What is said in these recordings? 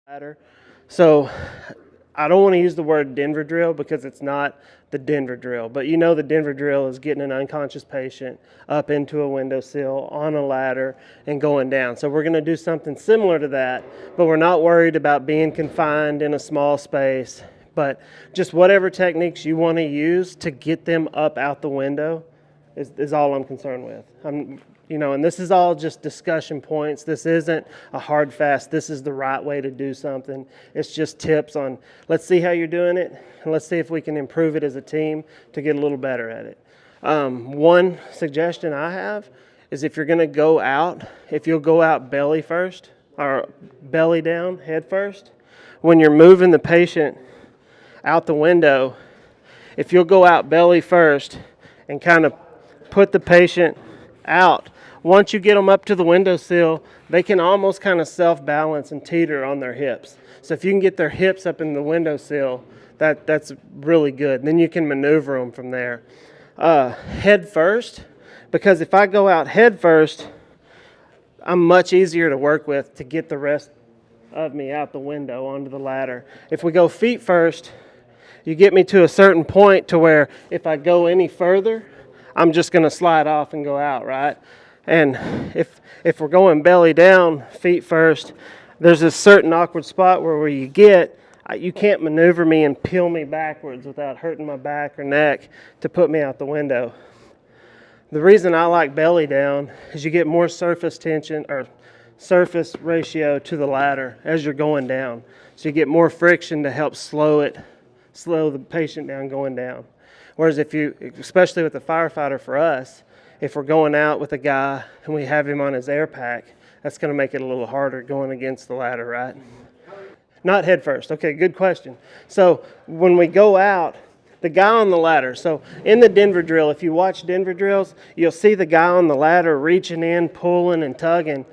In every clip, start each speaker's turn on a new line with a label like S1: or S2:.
S1: ladder. So I don't want to use the word Denver drill because it's not the Denver drill, but you know the Denver drill is getting an unconscious patient up into a windowsill on a ladder and going down. So we're going to do something similar to that, but we're not worried about being confined in a small space, but just whatever techniques you want to use to get them up out the window is all I'm concerned with. And this is all just discussion points. This isn't a hard fast. This is the right way to do something. It's just tips on, let's see how you're doing it, and let's see if we can improve it as a team to get a little better at it. One suggestion I have is if you're going to go out, if you'll go out belly first, or belly down, head first, when you're moving the patient out the window, if you'll go out belly first and kind of put the patient out, once you get them up to the windowsill, they can almost kind of self-balance and teeter on their hips. So if you can get their hips up in the windowsill, that's really good. And then you can maneuver them from there. Head first, because if I go out head first, I'm much easier to work with to get the rest of me out the window onto the ladder. If we go feet first, you get me to a certain point to where if I go any further, I'm just going to slide off and go out, right? And if we're going belly down, feet first, there's a certain awkward spot where you can't maneuver me and peel me backwards without hurting my back or neck to put me out the window. The reason I like belly down is you get more surface tension or surface ratio to the ladder as you're going down. So you get more friction to help slow the patient down going down. Whereas especially with the firefighter for us, if we're going out with a guy and we have him on his air pack, that's going to make it a little harder going against the ladder, right? Not head first. Okay, good question. So when we go out, the guy on the ladder, so in the Denver drill, if you watch Denver drills, you'll see the guy on the ladder reaching in, pulling and tugging.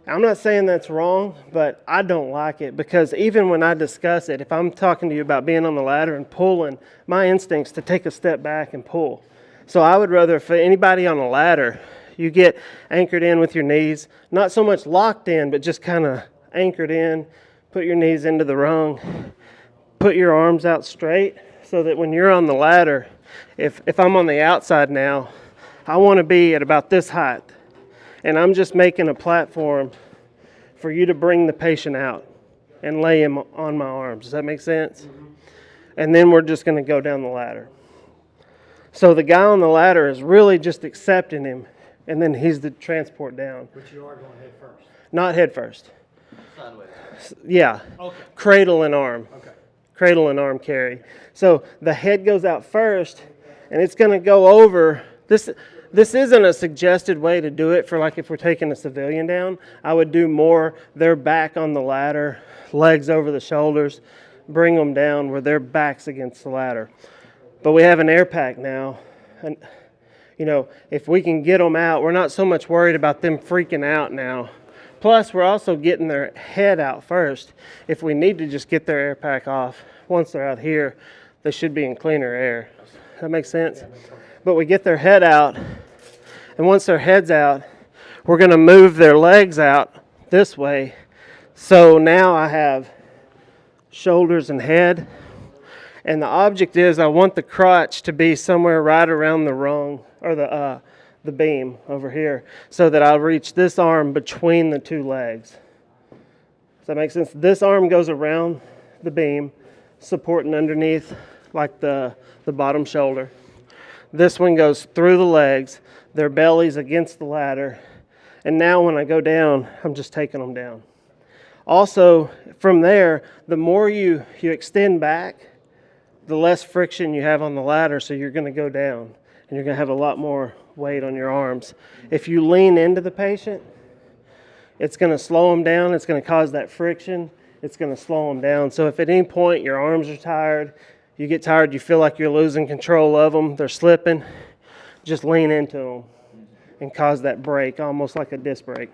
S1: I'm not saying that's wrong, but I don't like it because even when I discuss it, if I'm talking to you about being on the ladder and pulling, my instinct's to take a step back and pull. So I would rather, for anybody on a ladder, you get anchored in with your knees, not so much locked in, but just kind of anchored in, put your knees into the rung, put your arms out straight so that when you're on the ladder, if I'm on the outside now, I want to be at about this height. And I'm just making a platform for you to bring the patient out and lay him on my arms. Does that make sense? Mm-hmm. And then we're just going to go down the ladder. So the guy on the ladder is really just accepting him, and then he's the transport down.
S2: But you are going head first?
S1: Not head first.
S2: Sideways?
S1: Yeah. Okay. Cradle and arm. Okay. Cradle and arm carry. So the head goes out first, and it's going to go over this. This isn't a suggested way to do it for like if we're taking a civilian down. I would do more their back on the ladder, legs over the shoulders, bring them down where their back's against the ladder. But we have an air pack now, and if we can get them out, we're not so much worried about them freaking out now. Plus, we're also getting their head out first. If we need to just get their air pack off, once they're out here, they should be in cleaner air. Does that make sense? But we get their head out, and once their head's out, we're going to move their legs out this way. So now I have shoulders and head, and the object is I want the crotch to be somewhere right around the rung or the beam over here, so that I'll reach this arm between the two legs. Does that make sense? This arm goes around the beam, supporting underneath like the bottom shoulder. This one goes through the legs, their bellies against the ladder, and now when I go down, I'm just taking them down. Also, from there, the more you extend back, the less friction you have on the ladder, so you're going to go down, and you're going to have a lot more weight on your arms. If you lean into the patient, it's going to slow them down, it's going to cause that friction, it's going to slow them down. So if at any point your arms are tired, you get tired, you feel like you're losing control of them, they're slipping, just lean into them and cause that break, almost like a disc brake.